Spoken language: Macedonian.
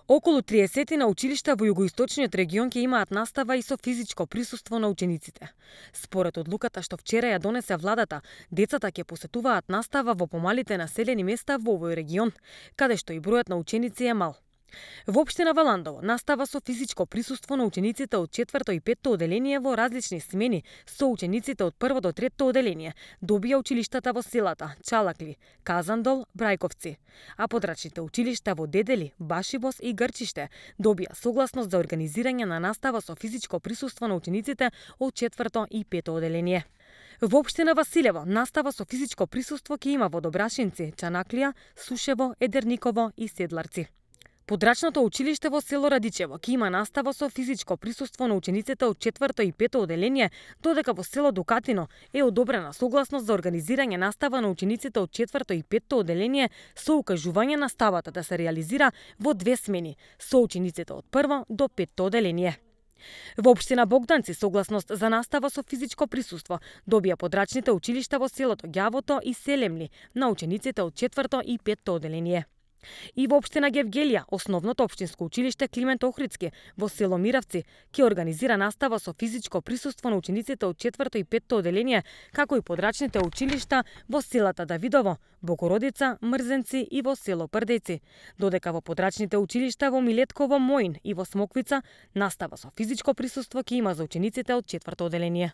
Околу 30 на училишта во југоисточниот регион ќе имаат настава и со физичко присуство на учениците. Според одлуката што вчера ја донесе владата, децата ќе посетуваат настава во помалите населени места во овој регион, каде што и бројот на ученици е мал. Во општина Валандово, настава со физичко присуство на учениците од 4 и 5 оделение во различни смени со учениците од 1 до 3 оделение добија училиштата во селата Чалакли, Казандол, Брајковци, а подрачните училишта во Дедели, Башибос и Грчиште добија согласност за организирање на настава со физичко присуство на учениците од 4 и 5 оделение. Во општина Василево, настава со физичко присуство ќе има во Добрашинци, Чанаклија, Сушево, Едерниково и Седларци. Подрачното училиште во село Радичево ќе има настава со физичко присуство на учениците од 4 и 5 оделение, додека во село Дукатино е одобрена согласност за организирање настава на учениците од 4 и 5 оделение со укажување наставата да се реализира во 2 смени со учениците од 1 до 5 оделение. Во општина Богданци согласност за настава со физичко присуство добија подрачните училишта во селото Ѓавото и Селемли на учениците од 4 и 5 оделение. И во општина Гевгелија, основното општинско училиште Климент Охридски во село Миравци ќе организира настава со физичко присуство на учениците од 4 и 5 оделение, како и подрачните училишта во селата Давидово, Богородица, Мрзенци и во село Прдејци, додека во подрачните училишта во Милетково, Моин и во Смоквица настава со физичко присуство ќе има за учениците од 4 оделение.